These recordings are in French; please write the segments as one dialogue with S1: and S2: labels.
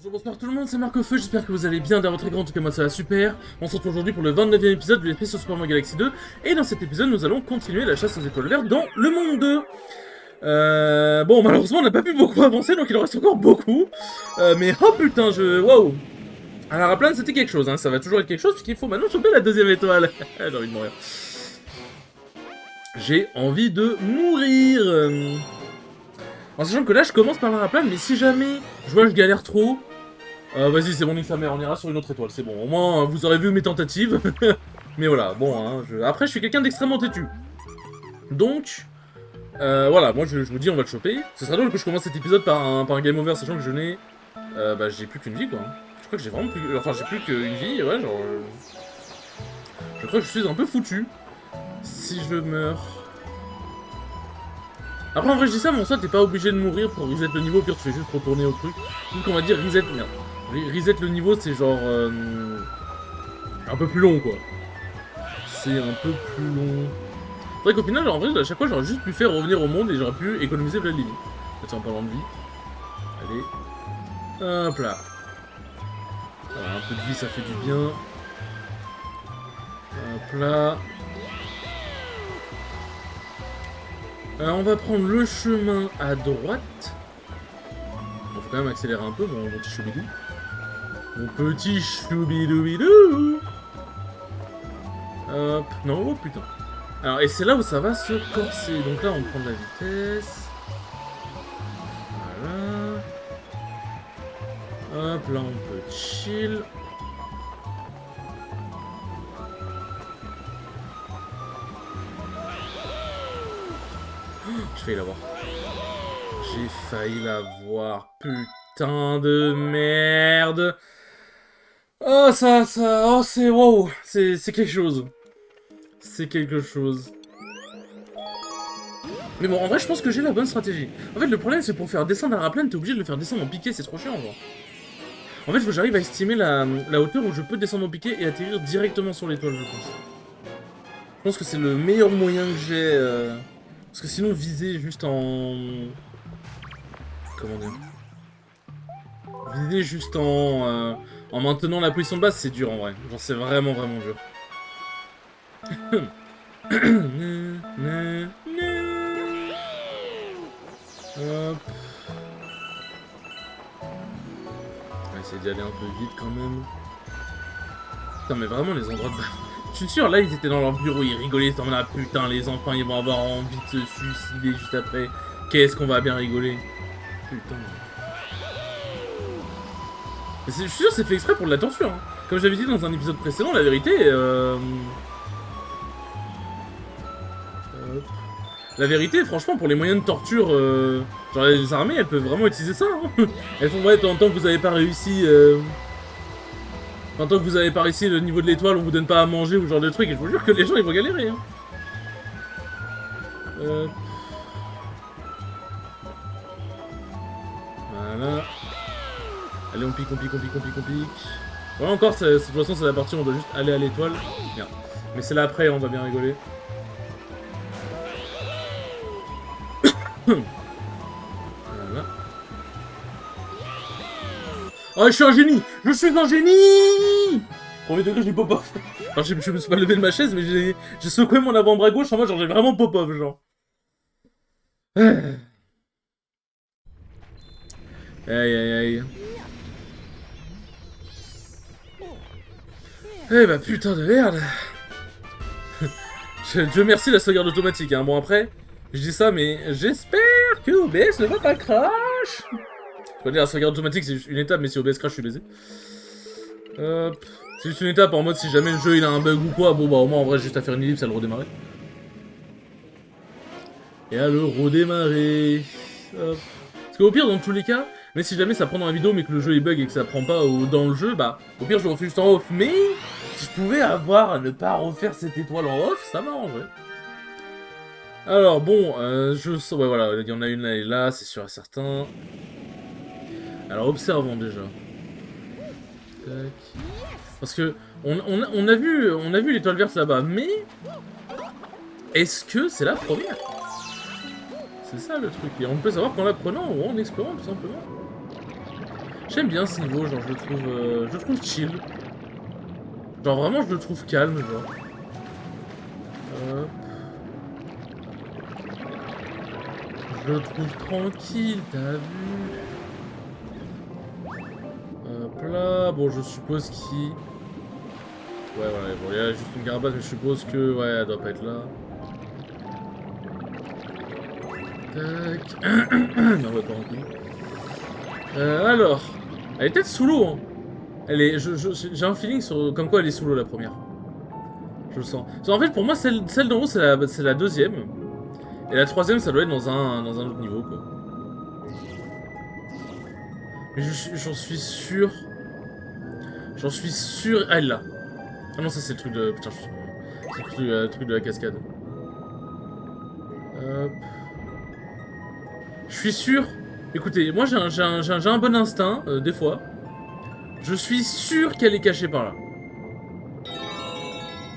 S1: Bonjour, bonsoir tout le monde, c'est Marc-Feu, j'espère que vous allez bien dans votre écran, en tout cas moi ça va super. On se retrouve aujourd'hui pour le 29e épisode de l'esprit sur Super Mario Galaxy 2. Et dans cet épisode, nous allons continuer la chasse aux étoiles vertes dans le monde 2. Bon, malheureusement on n'a pas pu beaucoup avancer, donc il en reste encore beaucoup. Mais oh putain, waouh. Alors à plein c'était quelque chose, hein, ça va toujours être quelque chose, puisqu'il faut maintenant choper la deuxième étoile. J'ai envie de mourir. J'ai envie de mourir. En sachant que là je commence par la plane, mais si jamais je vois que je galère trop, vas-y c'est bon nique sa mère, on ira sur une autre étoile, c'est bon, au moins vous aurez vu mes tentatives. Mais voilà, bon hein, après je suis quelqu'un d'extrêmement têtu. Donc, voilà, moi je me dis on va le choper. Ce serait drôle que je commence cet épisode par un game over, sachant que je n'ai... bah j'ai plus qu'une vie quoi. Je crois que j'ai vraiment plus... Enfin j'ai plus qu'une vie, ouais genre... Je crois que je suis un peu foutu. Si je meurs... Après en vrai je dis ça, mais en soi t'es pas obligé de mourir pour reset le niveau, au pire tu fais juste retourner au truc. Donc on va dire reset, merde. Reset le niveau c'est genre... un peu plus long quoi. C'est un peu plus long. C'est vrai qu'au final, en vrai, à chaque fois j'aurais juste pu faire revenir au monde et j'aurais pu économiser plein de vie. Tiens, en parlant de vie. Allez. Hop là. Voilà, un peu de vie ça fait du bien. Hop là. On va prendre le chemin à droite. Bon, faut quand même accélérer un peu, mon petit choubidou. Mon petit choubidoubidou. Hop, non, oh putain. Alors, et c'est là où ça va se corser. Donc là, on prend de la vitesse. Voilà. Hop, là, on peut chill. J'ai failli l'avoir. J'ai failli l'avoir. Putain de merde. Oh, oh, c'est wow. C'est quelque chose. C'est quelque chose. Mais bon, en vrai, je pense que j'ai la bonne stratégie. En fait, le problème, c'est pour faire descendre un raplane, t'es obligé de le faire descendre en piqué, c'est trop chiant, genre. En fait, il faut que j'arrive à estimer la hauteur où je peux descendre en piqué et atterrir directement sur l'étoile, je pense. Je pense que c'est le meilleur moyen que j'ai. Parce que sinon, viser juste en... Comment dire? Viser juste en maintenant la position de base, c'est dur, en vrai. Genre, c'est vraiment, vraiment dur. Hop. On va essayer d'y aller un peu vite quand même. Putain, mais vraiment les endroits de base. Je suis sûr, là ils étaient dans leur bureau, ils rigolaient, ils étaient en mode, ah putain, les enfants ils vont avoir envie de se suicider juste après. Qu'est-ce qu'on va bien rigoler. Putain. Mais je suis sûr, c'est fait exprès pour de la tension. Hein. Comme j'avais dit dans un épisode précédent, la vérité. La vérité, franchement, pour les moyens de torture, genre les armées, elles peuvent vraiment utiliser ça. Hein. Elles font, ouais, tant que vous avez pas réussi. Tant que vous avez pas réussi le niveau de l'étoile, on vous donne pas à manger ou ce genre de truc. Et je vous jure que les gens ils vont galérer. Hein. Voilà. Allez, on pique, on pique, on pique, on pique, on pique. Voilà, encore, de toute façon, c'est la partie où on doit juste aller à l'étoile. Bien. Mais c'est là après, on va bien rigoler. Voilà. Oh, je suis un génie! Je suis un génie! Premier degré, j'ai pop-off. Enfin, je me suis pas levé de ma chaise, mais j'ai secoué mon avant-bras gauche en mode genre j'ai vraiment pop-off, genre. Aïe aïe aïe. Eh bah putain de merde. Dieu merci la sauvegarde automatique, hein. Bon après, je dis ça, mais j'espère que OBS ne va pas crash. Je peux dire la sauvegarde automatique c'est juste une étape, mais si OBS crash, je suis baisé. Hop. C'est juste une étape en mode si jamais le jeu il a un bug ou quoi, bon bah au moins en vrai juste à faire une ellipse à le redémarrer. Et à le redémarrer. Hop. Parce qu'au pire dans tous les cas, mais si jamais ça prend dans la vidéo mais que le jeu est bug et que ça prend pas dans le jeu, bah au pire je refais juste en off. Mais si je pouvais avoir à ne pas refaire cette étoile en off, ça m'arrangerait. Alors bon, ouais voilà, il y en a une là et là, c'est sûr et certain. Alors observons déjà. Tac. Parce que on a vu l'étoile verte là-bas, mais est-ce que c'est la première? C'est ça le truc, et on peut savoir qu'en la prenant ou en explorant tout simplement. J'aime bien ce niveau, genre je le trouve chill. Genre vraiment je le trouve calme, genre. Hop. Je le trouve tranquille, t'as vu? Hop là, bon je suppose qu'il... Ouais voilà, bon il y a juste une carapace mais je suppose que... Ouais, elle doit pas être là. Tac. Non, ouais, pas encore. Alors, elle est peut-être sous l'eau, hein. Elle est... J'ai un feeling sur... Comme quoi elle est sous l'eau la première. Je le sens. En fait pour moi celle d'en haut c'est la deuxième. Et la troisième ça doit être dans un autre niveau quoi. Mais j'en suis sûr. J'en suis sûr. Ah, elle là. Ah non, ça c'est le truc de. Putain, c'est le truc de la cascade. Hop. Je suis sûr. Écoutez, moi j'ai un bon instinct, des fois. Je suis sûr qu'elle est cachée par là.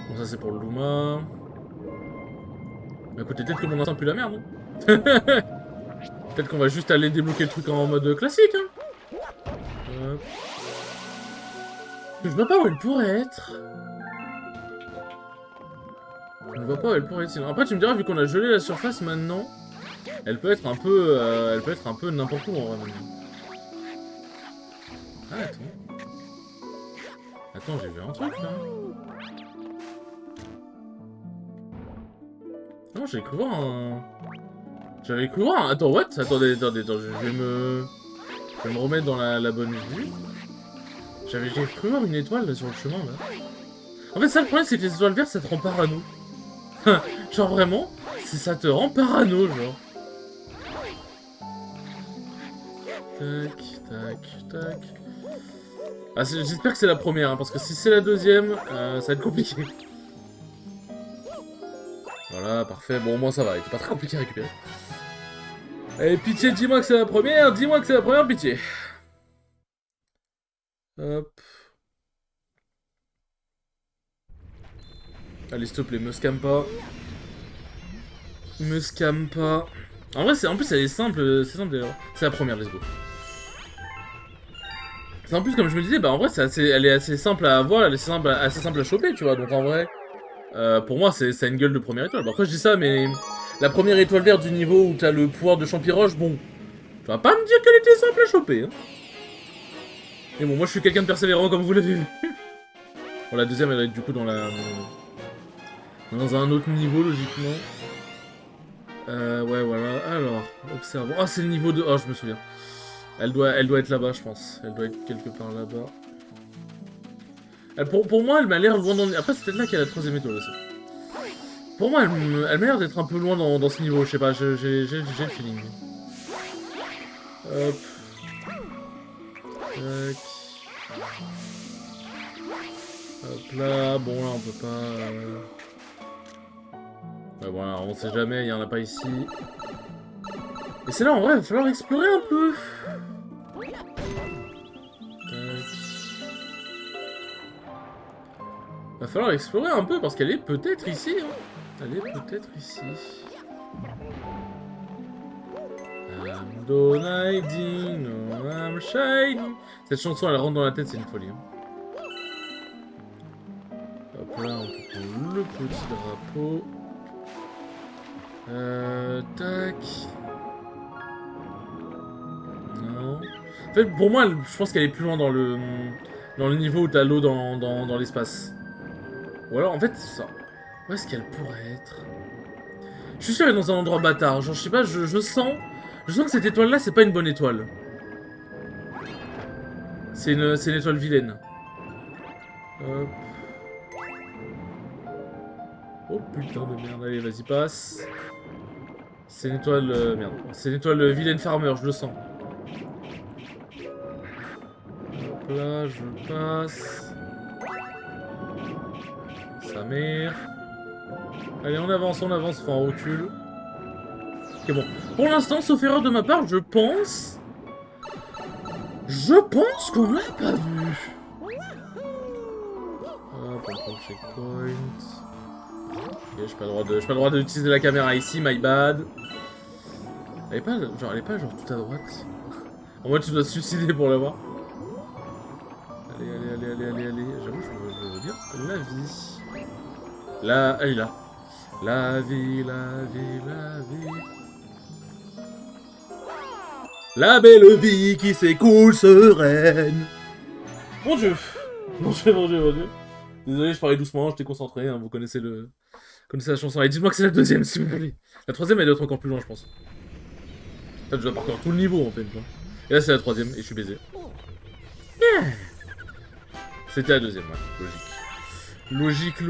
S1: Bon, ça c'est pour le Luma. Bah, écoutez, peut-être que mon instinct pue la merde, hein. Peut-être qu'on va juste aller débloquer le truc en mode classique, hein. Hop. Je vois pas où elle pourrait être. Je ne vois pas où elle pourrait être sinon. Après tu me diras, vu qu'on a gelé la surface maintenant, elle peut être un peu n'importe où en vrai maintenant. Ah attends. Attends, j'ai vu un truc là. Non, j'avais cru voir un... J'avais cru voir un... Attends, what? Attendez, je vais me remettre dans la bonne vue. J'avais cru voir une étoile là sur le chemin là. En fait ça le problème c'est que les étoiles vertes ça te rend parano. Genre vraiment, ça te rend parano genre. Tac, tac, tac. Ah, j'espère que c'est la première, hein, parce que si c'est la deuxième, ça va être compliqué. Voilà, parfait. Bon, au moins ça va, il était pas très compliqué à récupérer. Allez, pitié, dis-moi que c'est la première, pitié. Hop. Allez, s'il te plaît, me scam pas. Me scam pas. En vrai, en plus, elle est simple, c'est simple d'ailleurs. C'est la première, let's go. En plus, comme je me disais, bah en vrai, elle est assez simple à avoir, elle est assez simple à choper, tu vois. Donc en vrai, pour moi, ça a une gueule de première étoile. Bon, après, je dis ça, mais la première étoile verte du niveau où t'as le pouvoir de Champiroche, bon, tu vas pas me dire qu'elle était simple à choper. Hein. Mais bon, moi, je suis quelqu'un de persévérant, comme vous l'avez vu. Bon, la deuxième, elle va être du coup dans un autre niveau, logiquement. Ouais, voilà. Alors, observons. Ah, c'est le niveau 2. Oh, je me souviens. Elle doit être là-bas, je pense. Elle doit être quelque part là-bas. Pour moi, elle m'a l'air loin dans... Après, c'est peut-être là qu'il y a la troisième étoile aussi. Pour moi, elle m'a l'air d'être un peu loin dans ce niveau. Je sais pas, j'ai le feeling. Hop. Tac. Hop là. Bon, là, on peut pas... Ouais, voilà, on sait jamais, il y en a pas ici. Et c'est là, en vrai, il va falloir explorer un peu. Va falloir explorer un peu parce qu'elle est peut-être ici. Hein. Elle est peut-être ici. I'm donating, no I'm shining. Cette chanson elle rentre dans la tête, c'est une folie. Hein. Hop là, on peut prendre le petit drapeau. Tac. Non. En fait, pour moi, je pense qu'elle est plus loin dans le niveau où t'as l'eau dans l'espace. Ou alors, en fait, ça... Où est-ce qu'elle pourrait être? Je suis sûr qu'elle est dans un endroit bâtard. Genre, je sais pas, je sens... Je sens que cette étoile-là, c'est pas une bonne étoile. C'est une étoile vilaine. Hop. Oh putain de merde, allez, vas-y, passe. C'est une étoile... merde. C'est une étoile vilaine farmer, je le sens. Hop là, je passe. Sa mère. Allez, on avance, enfin on recule. Ok, bon. Pour l'instant, sauf erreur de ma part, je pense qu'on l'a pas vu. Hop, on prend le checkpoint. Ok, j'ai pas le droit d'utiliser la caméra ici, my bad. Elle est pas genre tout à droite. En mode, tu dois te suicider pour l'avoir. allez. J'avoue, je veux bien la vie. Là, elle est là. La vie. La belle vie qui s'écoule sereine. Mon dieu. Mon dieu. Désolé, je parlais doucement, j'étais concentré, hein, vous connaissez la chanson. Allez, dites-moi que c'est la deuxième, s'il vous plaît. La troisième, elle doit être encore plus loin, je pense. Là, je dois parcourir tout le niveau, en fait. Hein. Et là, c'est la troisième, et je suis baisé. Yeah. C'était la deuxième, ouais. Logique.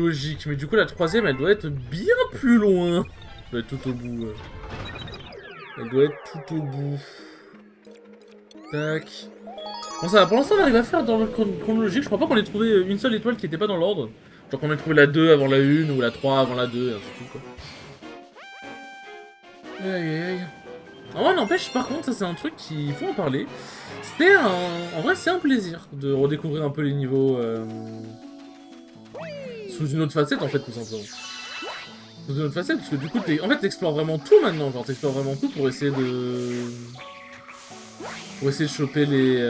S1: Mais du coup, la troisième, elle doit être bien plus loin. Elle doit être tout au bout. Elle doit être tout au bout. Tac. Bon, ça va, pour l'instant, on arrive à faire dans l'ordre chronologique. Je crois pas qu'on ait trouvé une seule étoile qui était pas dans l'ordre. Genre qu'on ait trouvé la 2 avant la 1 ou la 3 avant la 2, et ainsi de suite, quoi. Aïe. En vrai, n'empêche, par contre, ça c'est un truc qu'il faut en parler. C'était un... En vrai, c'est un plaisir de redécouvrir un peu les niveaux sous une autre facette, en fait, tout simplement. Sous une autre facette, parce que du coup, en fait, t'explores vraiment tout maintenant. Genre, t'explores vraiment tout pour essayer de... Pour essayer de choper les...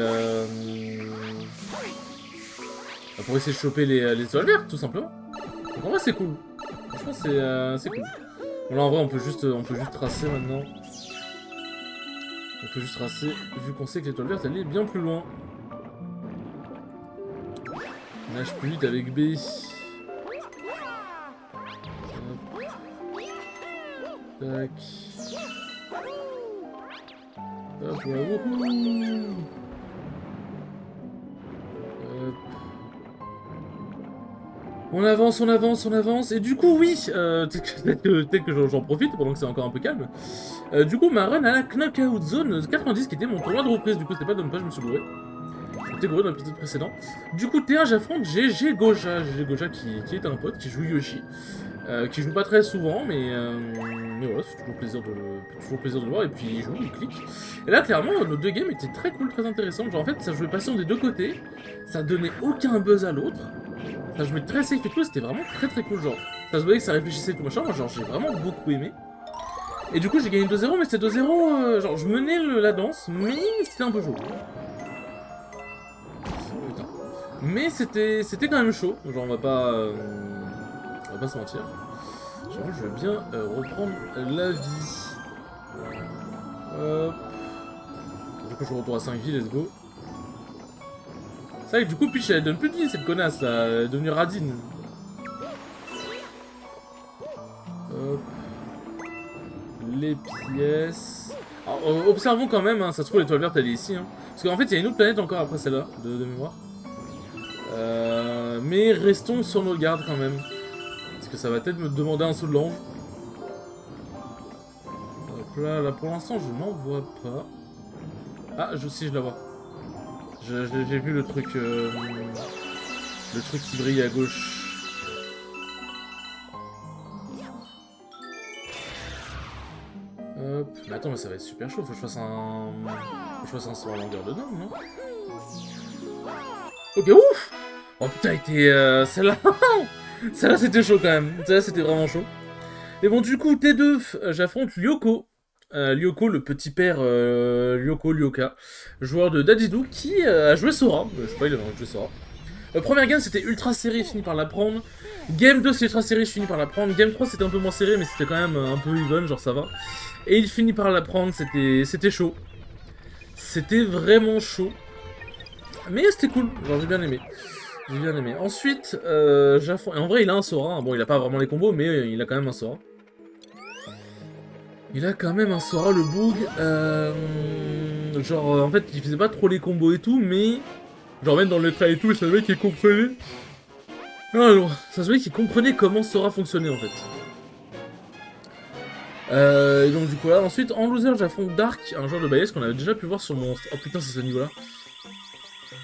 S1: Pour essayer de choper les étoiles vertes, tout simplement. Donc en vrai, c'est cool. Franchement, c'est cool. Bon, là, en vrai, on peut juste tracer maintenant. On peut juste tracer, vu qu'on sait que l'étoile verte, elle est bien plus loin. Nage plus vite avec B. Hop. Tac. Hop, là, wouhou. Hop. On avance, et du coup, oui, peut-être que j'en profite pendant que c'est encore un peu calme. Du coup, ma run à la Knockout Zone 90, qui était mon tournoi de reprise, du coup, c'était pas Donpa, je me suis gouré. J'étais gouré dans l'épisode précédent. Du coup, T1, j'affronte GG Goja. GG Goja qui est un pote, qui joue Yoshi. Qui joue pas très souvent, mais voilà, c'est toujours plaisir de le voir, et puis il joue, il clique. Et là, clairement, nos deux games étaient très cool, très intéressantes. Genre, en fait, ça jouait patient des deux côtés, ça donnait aucun buzz à l'autre. Ça jouait très safe et tout, c'était vraiment très cool, genre. Ça se voyait que ça réfléchissait et tout machin, genre j'ai vraiment beaucoup aimé. Et du coup j'ai gagné 2-0, mais c'était 2-0, genre je menais la danse, mais c'était un peu chaud. Putain. Mais c'était quand même chaud, genre on va pas se mentir. J'avoue je veux bien reprendre la vie. Hop. Du coup je retourne à 5 vies, let's go. C'est vrai que du coup Peach elle donne plus de vie cette connasse là, elle est devenue radine. Hop. Les pièces. Alors, observons quand même, hein, ça se trouve l'étoile verte elle est ici. Hein. Parce qu'en fait il y a une autre planète encore après celle-là, de mémoire. Mais restons sur nos gardes quand même. Parce que ça va peut-être me demander un saut de l'ange. Hop là pour l'instant je n'en vois pas. Ah, si je la vois. J'ai vu le truc qui brille à gauche. Hop. Mais attends, mais ça va être super chaud. Faut que je fasse un saut en longueur de dôme, non? Ok, ouf. Oh putain, celle-là... Celle-là, c'était chaud quand même. Celle-là, c'était vraiment chaud. Et bon, du coup, T2, j'affronte Lyoko. Lyoko, le petit père Lyoka, joueur de Dadidou, qui a joué Sora. Je sais pas, il avait joué Sora. Première game, c'était ultra serré, fini par la prendre. Game 2, c'est ultra serré, je finis par la prendre. Game 3, c'était un peu moins serré, mais c'était quand même un peu even, genre ça va. Et il finit par la prendre, c'était chaud. C'était vraiment chaud. Mais c'était cool, genre j'ai bien aimé. Ensuite, en vrai, il a un Sora. Bon, il a pas vraiment les combos, mais il a quand même un Sora. Le Boog. Genre, en fait, il faisait pas trop les combos et tout, mais... Genre, même dans le trait et tout, ça se voyait qu'il comprenait. Alors, ça se voyait qu'il comprenait comment Sora fonctionnait, en fait. Et donc, du coup, là, ensuite, en loser, j'affronte Dark, un joueur de Bayes qu'on avait déjà pu voir sur mon... Oh putain, c'est ce niveau-là.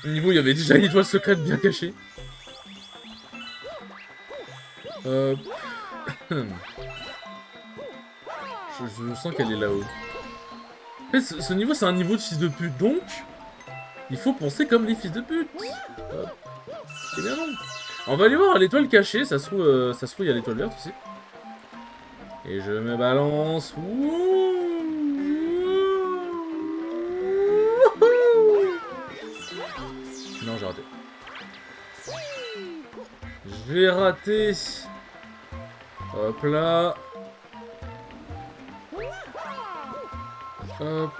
S1: Le niveau, il y avait déjà une étoile secrète bien cachée. Je sens qu'elle est là-haut. En fait, ce niveau, c'est un niveau de fils de pute, donc... Il faut penser comme les fils de pute. C'est bien non. On va aller voir l'étoile cachée, ça se trouve, il y a l'étoile verte aussi. Et je me balance. Non, j'ai raté. J'ai raté. Hop là. Hop.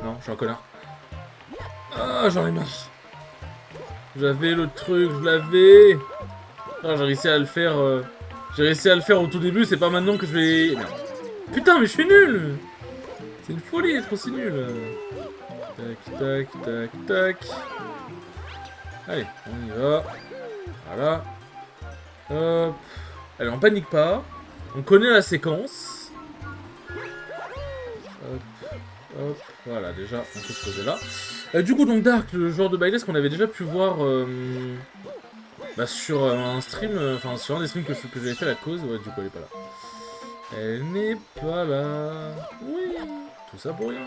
S1: Non, je suis un connard. Ah, j'en ai marre. J'avais le truc, je l'avais. Ah, j'ai réussi à le faire. J'ai réussi à le faire au tout début, c'est pas maintenant que je vais. Merde. Putain, mais je suis nul. C'est une folie d'être aussi nul. Tac, tac, tac, tac. Allez, on y va. Voilà. Hop. Allez, on panique pas. On connaît la séquence. Hop. Hop. Voilà, déjà, on peut se poser là. Du coup, donc Dark, le joueur de Byleth qu'on avait déjà pu voir bah, sur un stream, enfin sur un des streams que j'avais fait à la cause. Ouais, du coup, elle est pas là. Elle n'est pas là. Oui, tout ça pour rien.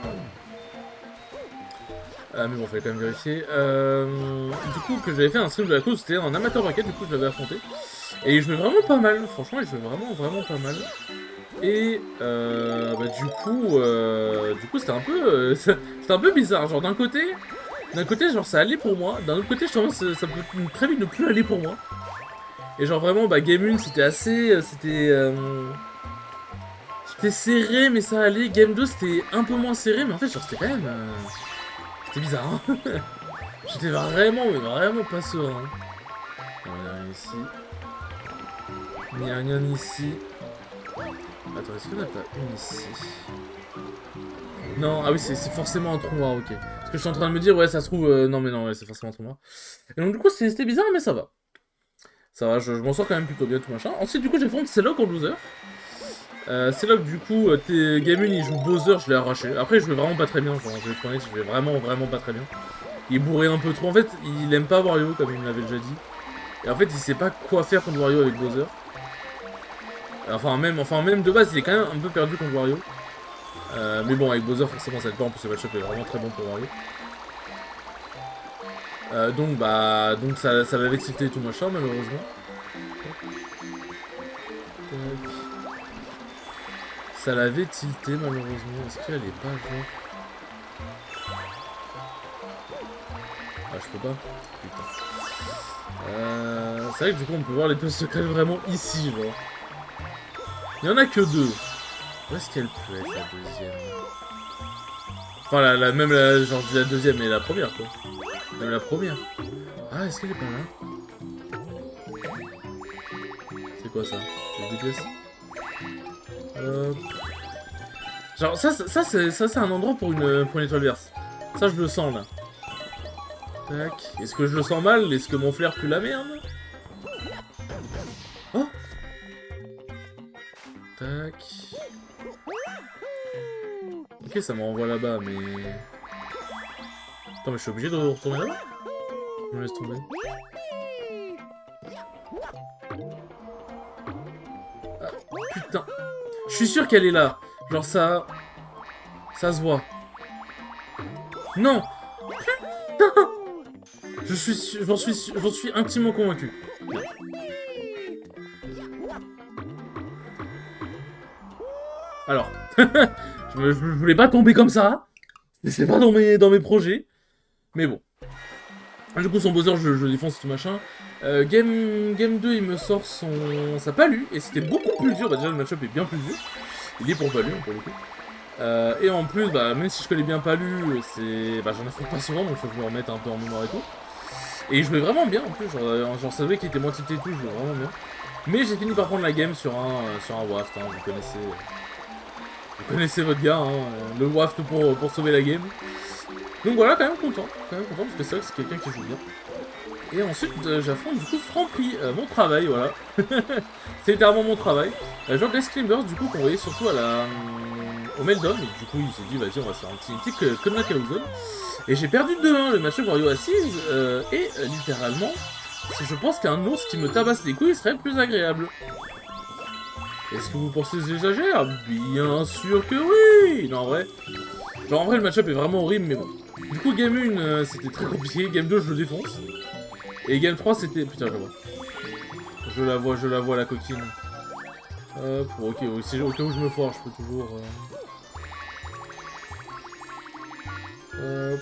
S1: Ah mais bon, fallait quand même vérifier. Du coup, que j'avais fait un stream de la cause, c'était un amateur raquette, du coup je l'avais affronté. Et il jouait vraiment pas mal, franchement il jouait vraiment pas mal. Et bah du coup c'était un peu bizarre, genre d'un côté genre ça allait pour moi, d'un autre côté je pense que ça peut très vite ne plus aller pour moi. Et genre vraiment bah Game 1 c'était assez, c'était serré mais ça allait, Game 2 c'était un peu moins serré mais en fait genre c'était quand même... C'était bizarre, hein. J'étais vraiment pas serein. Il n'y a rien ici. Il n'y a rien ici. Attends, est-ce qu'il n'y en a pas une ici? Non, ah oui, c'est forcément un trou noir, ok. Parce que je suis en train de me dire, ouais, ça se trouve... non, mais non, ouais, c'est forcément un trou noir. Et donc, du coup, c'était bizarre, mais ça va. Ça va, je m'en sors quand même plutôt bien, tout machin. Ensuite, du coup, j'ai fait Celok en loser. Celok, du coup, Game 1, il joue Bowser, je l'ai arraché. Après, je vais vraiment pas très bien, genre, je vais être honnête, je vais vraiment pas très bien. Il est bourré un peu trop. En fait, il aime pas Wario, comme il me l'avait déjà dit. Et en fait, il sait pas quoi faire contre Wario avec Bowser. Enfin, même de base, il est quand même un peu perdu contre Wario. Mais bon, avec Bowser, forcément, ça aide pas. En plus, le match-up est vraiment très bon pour Wario. Donc ça l'avait tilté tout machin, malheureusement. Ça l'avait tilté, malheureusement. Est-ce qu'elle est pas genre... Ah, je peux pas. Putain. C'est vrai que du coup, on peut voir les pièces secrètes vraiment ici, genre. Il y en a que deux. Où est-ce qu'elle peut être, la deuxième? Enfin, même la, genre, la deuxième et la première, quoi. Même la première. Ah, est-ce qu'elle est pas là? C'est quoi, ça? C'est des pièces? Genre, ça c'est un endroit pour une étoile verse. Ça, je le sens, là. Tac. Est-ce que je le sens mal? Est-ce que mon flair pue la merde? Oh! Tac. Ok, ça m'envoie là-bas, mais... Attends, mais je suis obligé de retourner là-bas? Je me laisse tomber. Ah, putain. Je suis sûr qu'elle est là. Genre ça... Ça se voit. Non! Putain! J'en suis intimement convaincu. Alors, je voulais pas tomber comme ça. C'est pas dans mes projets. Mais bon. Du coup, son Bowser, je défonce tout machin. Game 2, il me sort sa Palu. Et c'était beaucoup plus dur. Bah, déjà, le match-up est bien plus dur. Il est pour Palu, pour le coup. Et en plus, bah, même si je connais bien Palu, bah, j'en affronte pas souvent. Donc, faut que je me remette un peu en mémoire et tout. Et il jouait vraiment bien en plus. Genre ça jouait qu'il était moins tilté et tout. Je jouais vraiment bien. Mais j'ai fini par prendre la game sur un waft. Hein, vous connaissez votre gars, hein, le waft pour sauver la game. Donc voilà, quand même content parce que c'est vrai que c'est quelqu'un qui joue bien. Et ensuite, j'affronte du coup Franprix, mon travail, voilà. C'est littéralement mon travail. Genre Death Climbers, du coup, qu'on voyait surtout au Meldon. Et du coup, il s'est dit, vas-y, on va se faire un petit Kona Calzone. Et j'ai perdu 2-1 le match de Wario Assise. Et littéralement, je pense qu'un ours qui me tabasse les couilles serait plus agréable. Est-ce que vous pensez que j'exagère? Bien sûr que oui! Non, en vrai. Genre, en vrai, le match-up est vraiment horrible, mais bon. Du coup, Game 1, c'était très compliqué. Game 2, je le défonce. Et Game 3, c'était... Putain, je la vois. Je la vois, la coquine. Hop, ok, au cas où je me foire, je peux toujours... Hop.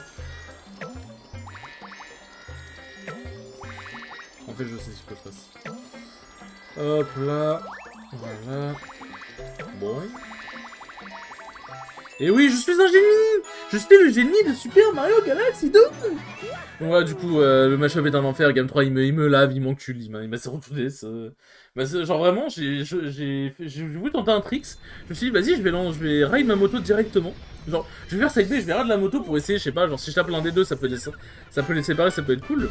S1: fait, je sais ce que je fasse. Hop là. Voilà. Bon. Et oui, je suis un génie! Je suis le génie de Super Mario Galaxy 2! Donc voilà, du coup, le mashup est un enfer, Game 3, il me lave, il m'encule, il m'a zéro tout des... genre vraiment, j'ai voulu tenter un tricks, je me suis dit, vas-y, je vais ride ma moto directement. Genre, je vais faire side B, je vais ride la moto pour essayer, je sais pas, genre si je tape l'un des deux, ça peut les séparer, ça peut être cool.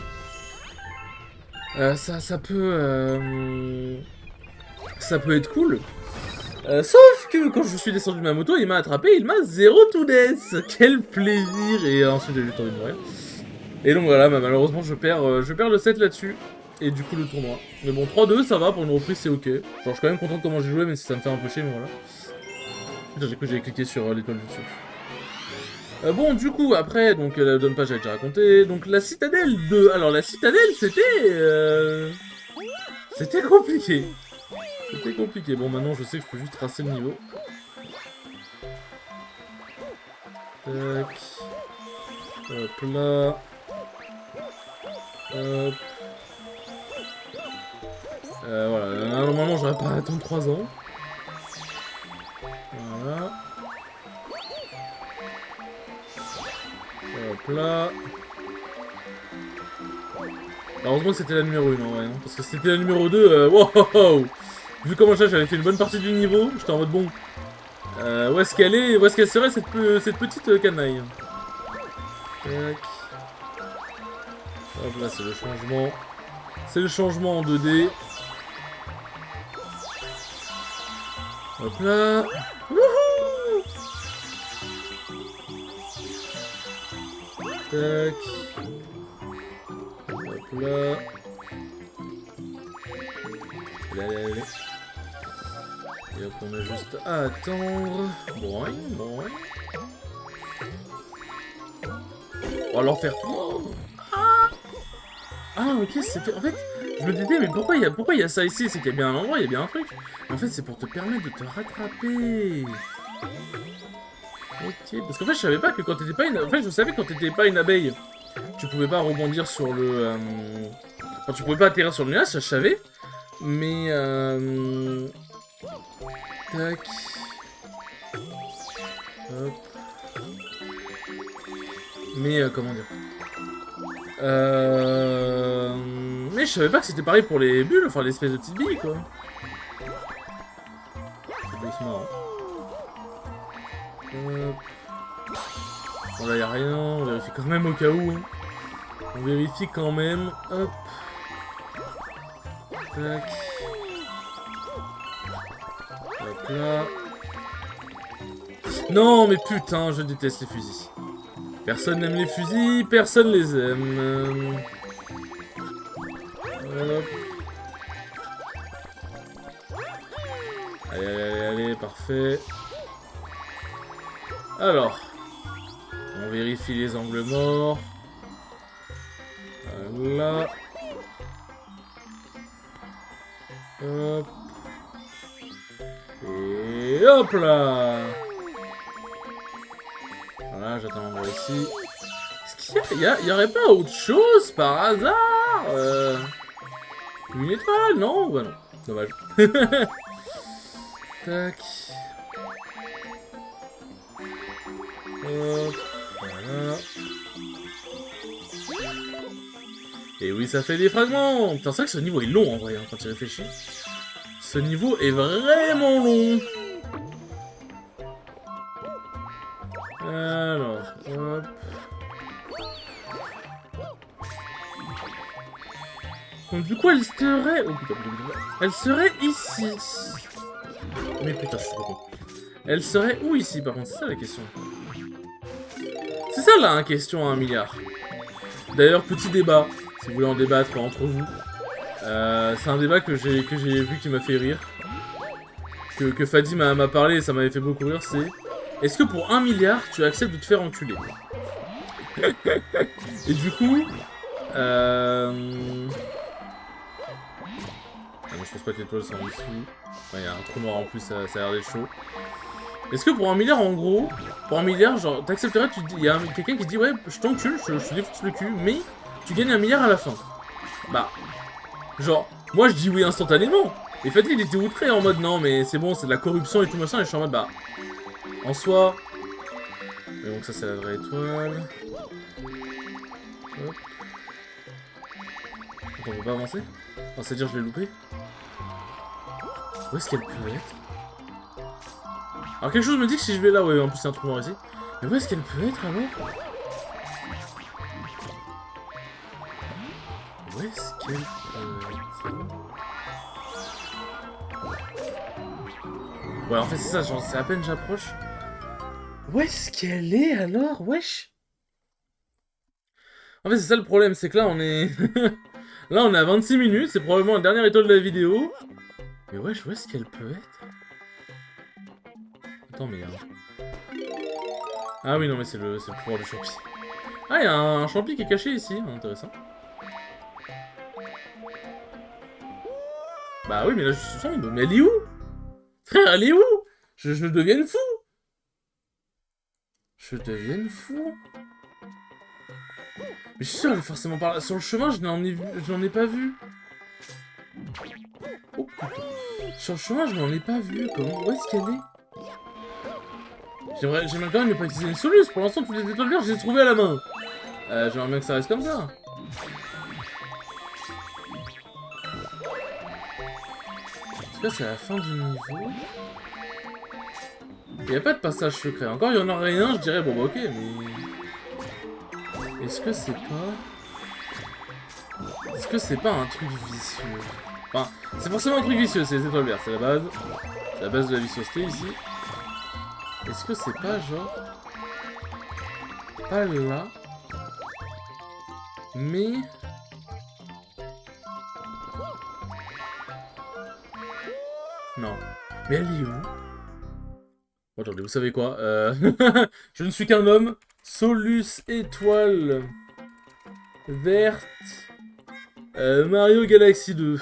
S1: Ça peut être cool. Sauf que quand je suis descendu de ma moto, il m'a attrapé, il m'a zéro to death. Quel plaisir. Et ensuite j'ai juste envie de mourir. Et donc voilà, bah, malheureusement je perds le set là-dessus. Et du coup le tournoi. Mais bon, 3-2, ça va, pour une reprise c'est ok. Genre je suis quand même content de comment j'ai joué, même si ça me fait un peu chier, mais voilà. J'ai cru que j'avais cliqué sur l'étoile du dessus. Bon, du coup, après, donc la donne pas, j'avais déjà raconté. Donc la citadelle 2. Alors la citadelle, c'était... C'était compliqué. C'était compliqué. Bon, maintenant, je sais que je peux juste tracer le niveau. Tac. Hop là. Hop. Voilà. Normalement, j'aurais pas à attendre 3 ans. Voilà. Hop là. Heureusement que c'était la numéro 1, en vrai, hein, parce que c'était la numéro 2, wow. Vu comment j'avais fait une bonne partie du niveau, j'étais en mode bon. Où est-ce qu'elle serait cette petite canaille? Tac. Hop là, c'est le changement. C'est le changement en 2D. Hop là. Wouhou. Tac. Hop là. Allez. Et hop, on a juste à attendre. Boing. On va leur faire. Ah ok, c'était... En fait, je me disais, mais pourquoi il y a ça ici? C'est qu'il y a bien un endroit, il y a bien un truc. Mais en fait, c'est pour te permettre de te rattraper. Ok, parce qu'en fait, je savais pas que quand t'étais pas une... En fait, je savais que quand t'étais pas une abeille, tu pouvais pas rebondir sur le... Enfin, tu pouvais pas atterrir sur le nuage, ça je savais. Mais tac. Hop. Mais comment dire. Mais je savais pas que c'était pareil pour les bulles, enfin l'espèce de petite bille quoi. C'est marrant. Hop. Bon là y'a rien, on vérifie quand même au cas où. Hein. On vérifie quand même. Hop. Tac. Hop là. Non mais putain, je déteste les fusils. Personne n'aime les fusils, personne les aime. Hop. Allez, parfait. Alors. On vérifie les angles morts. Voilà. Hop. Et hop là. Voilà, j'attends l'endroit ici. Est-ce qu'il y aurait pas autre chose par hasard Une étoile, non? Bah non, dommage. Tac. Hop. Voilà. Et oui, ça fait des fragments. Putain, c'est vrai que ce niveau est long en vrai, hein, quand tu réfléchis. Ce niveau est vraiment long. Alors, hop. Donc du coup, elle serait... Oh putain. Elle serait ici. Mais putain, je suis trop con. Elle serait où ici, par contre? C'est ça la question. C'est ça la question à 1 milliard. D'ailleurs, petit débat, si vous voulez en débattre entre vous. C'est un débat que j'ai vu qui m'a fait rire. Que Fadi m'a parlé et ça m'avait fait beaucoup rire, c'est... Est-ce que pour 1 milliard, tu acceptes de te faire enculer? Et du coup... Ah non, je pense pas que l'étoile soit en dessous. Il y a un trou noir en plus, ça a l'air d'être chaud. Est-ce que pour 1 milliard, en gros, pour 1 milliard, genre, t'accepterais, il y a quelqu'un qui dit, ouais, je t'encule, je te défonce le cul, mais tu gagnes 1 milliard à la fin. Bah, Genre, moi je dis oui instantanément. Et Fatih il était outré en mode non mais c'est bon, c'est de la corruption et tout machin. Et je suis en mode bah, en soi... Et donc ça c'est la vraie étoile. Hop. Attends, on peut pas avancer? Enfin, c'est-à-dire je l'ai loupé? Où est-ce qu'elle peut être? Alors quelque chose me dit que si je vais là, ouais, en plus c'est un trou noir ici. Mais où est-ce qu'elle peut être alors? Où est-ce qu'elle peut être? Ouais, en fait c'est ça, genre c'est à peine j'approche. Où est-ce qu'elle est alors? Wesh! En fait c'est ça le problème, c'est que là on est... là on est à 26 minutes, c'est probablement la dernière étoile de la vidéo. Mais wesh, où est-ce qu'elle peut être? Attends, mais... Ah oui, non, mais c'est le pouvoir du champi. Ah, il y a un champi qui est caché ici, intéressant. Bah oui, mais là, je suis sombre. Mais elle est où? Frère, elle est où? Je deviens fou. Je deviens fou. Mais je suis sûr, elle est forcément par là. Sur le chemin, je n'en ai pas vu. Oh putain. Sur le chemin, je n'en ai pas vu. Comment? Où est-ce qu'elle est? J'aimerais quand même ne pas utiliser une soluce. Pour l'instant, toutes les étoiles vertes, je les ai trouvées à la main. J'aimerais bien que ça reste comme ça. En tout cas, c'est la fin du niveau. Il n'y a pas de passage secret. Encore, il y en aurait un, je dirais, bon bah ok, mais... Est-ce que c'est pas... Est-ce que c'est pas un truc vicieux? Enfin, c'est forcément un truc vicieux, c'est les étoiles vertes, c'est la base. C'est la base de la viciosité, ici. Est-ce que c'est pas genre... Pas là... Mais... Non. Mais elle est où? Bon, attendez, vous savez quoi je ne suis qu'un homme. Solus étoile verte. Mario Galaxy 2.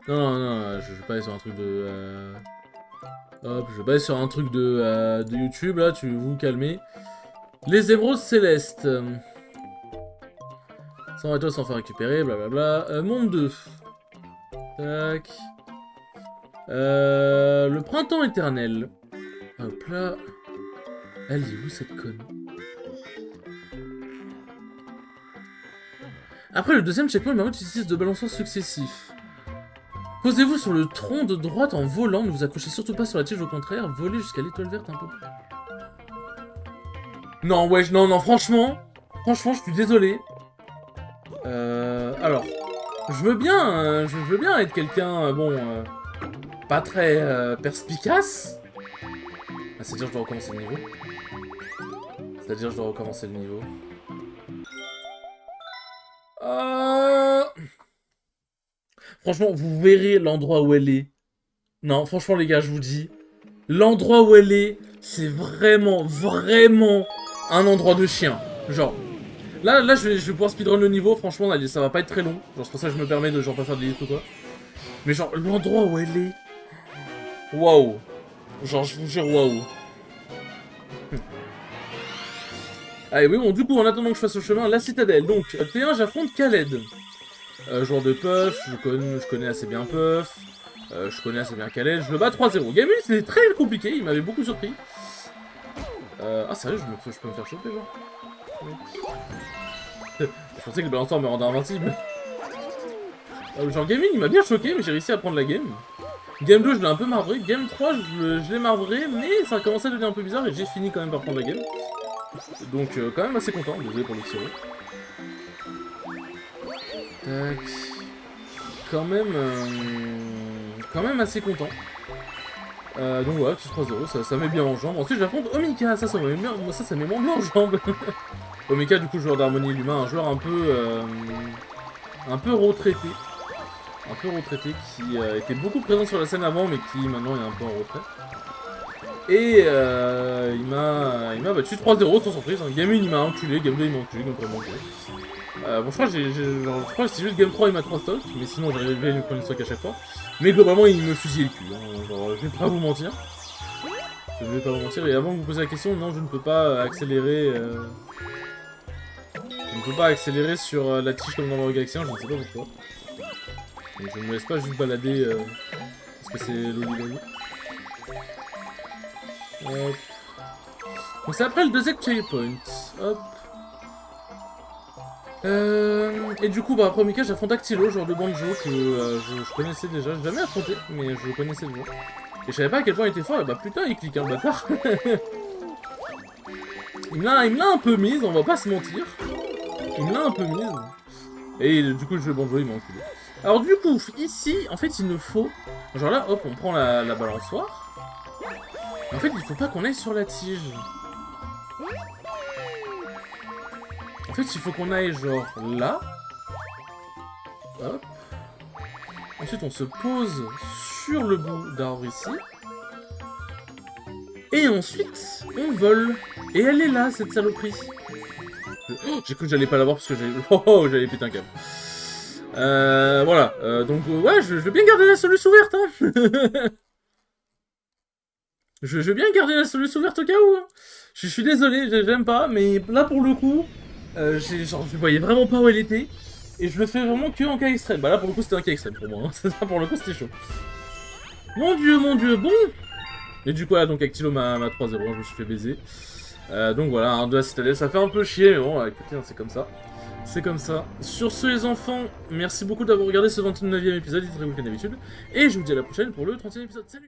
S1: Non, je vais pas aller sur un truc de... Hop, je vais pas aller sur un truc de YouTube, là, tu vous calmer. Les émeraudes célestes. 100 étoiles sans faire récupérer, blablabla. Monde 2. Tac. Le printemps éternel. Hop là. Elle est où cette conne? Après le deuxième checkpoint, Mario utilise de balançoires successifs. Posez-vous sur le tronc de droite en volant, ne vous accrochez surtout pas sur la tige, au contraire, volez jusqu'à l'étoile verte un peu plus. Non, ouais, non, franchement, je suis désolé. Alors, je veux bien être quelqu'un, bon, pas très perspicace. Ah, c'est-à-dire que je dois recommencer le niveau. Franchement, vous verrez l'endroit où elle est. Non, franchement, les gars, je vous dis. L'endroit où elle est, c'est vraiment un endroit de chien. Genre, là je vais pouvoir speedrun le niveau. Franchement, ça va pas être très long. Genre, c'est pour ça que je me permets de genre pas faire de listes ou quoi. Mais genre, l'endroit où elle est... Waouh. Genre, je vous jure, waouh. Allez, oui, bon, du coup, en attendant que je fasse le chemin, la citadelle. Donc, T1, j'affronte Khaled. Joueur de Puff, je connais assez bien Puff. Je connais assez bien Khaled. Je le bats 3-0. Game 1, c'était très compliqué, il m'avait beaucoup surpris. Ah, sérieux, je peux me faire choper, genre. Je pensais que le balançoire me rendait invincible. Genre, Game 1, il m'a bien choqué, mais j'ai réussi à prendre la game. Game 2, je l'ai un peu marbré. Game 3, je l'ai marbré, mais ça a commencé à devenir un peu bizarre et j'ai fini quand même par prendre la game. Donc, quand même assez content. Désolé pour le sirop. Tac. Quand même assez content. Donc voilà, petit 3-0, ça met bien en jambes. Ensuite, j'affronte Omika, ça met bien, ça met moins bien en jambes. Omika, du coup, joueur d'harmonie l'humain, un joueur un peu retraité. Un peu retraité, qui était beaucoup présent sur la scène avant, mais qui maintenant est un peu en retrait. Et il m'a battu 3-0 sans surprise. Hein. Game 1 il m'a enculé, Game 2 il m'a enculé, donc vraiment enculé. Bon, je crois que c'est juste Game 3 il m'a 3 stocks, mais sinon j'arrivais à lui prendre une stock à chaque fois. Mais globalement il me fusillait le cul, hein. Genre, je vais pas vous mentir. Et avant que vous posiez la question, non je ne peux pas accélérer. Je ne peut pas accélérer sur la tige comme dans Mario Galaxy 1, je ne sais pas pourquoi. Donc je ne me laisse pas juste balader parce que c'est loli. Hop. Donc c'est après le deuxième checkpoint. Hop. Et du coup, bah, après Mika, j'affronte Actilo, genre de Banjo, que je connaissais déjà. J'ai jamais affronté, mais je le connaissais déjà. Et je savais pas à quel point il était fort, et bah putain, il clique, hein, le bâtard. il me l'a un peu mise, on va pas se mentir. Il me l'a un peu mise. Et du coup, le jeu Banjo, il m'a enculé. Alors du coup, ici, en fait, il nous faut... Genre là, hop, on prend la balançoire. Et en fait, il faut pas qu'on aille sur la tige. En fait, il faut qu'on aille genre là. Hop. Ensuite, on se pose sur le bout d'arbre ici. Et ensuite, on vole. Et elle est là, cette saloperie. J'ai cru que j'allais pas l'avoir parce que j'allais péter un câble. Voilà. Donc, ouais, je veux bien garder la solution ouverte, hein. Je veux bien garder la solution ouverte au cas où. Hein. Je suis désolé, j'aime pas, mais là, pour le coup, je voyais vraiment pas où elle était. Et je le fais vraiment que en cas extrême. Bah là, pour le coup, c'était un cas extrême pour moi. Hein. Ça, pour le coup, c'était chaud. Mon dieu, bon. Et du coup, là, donc Actilo m'a 3-0, je me suis fait baiser. Donc voilà, un 2 à Citadel, ça fait un peu chier, mais bon, écoutez, hein, c'est comme ça. C'est comme ça. Sur ce, les enfants, merci beaucoup d'avoir regardé ce 29e épisode, il est très cool comme d'habitude. Et je vous dis à la prochaine pour le 30e épisode. Salut!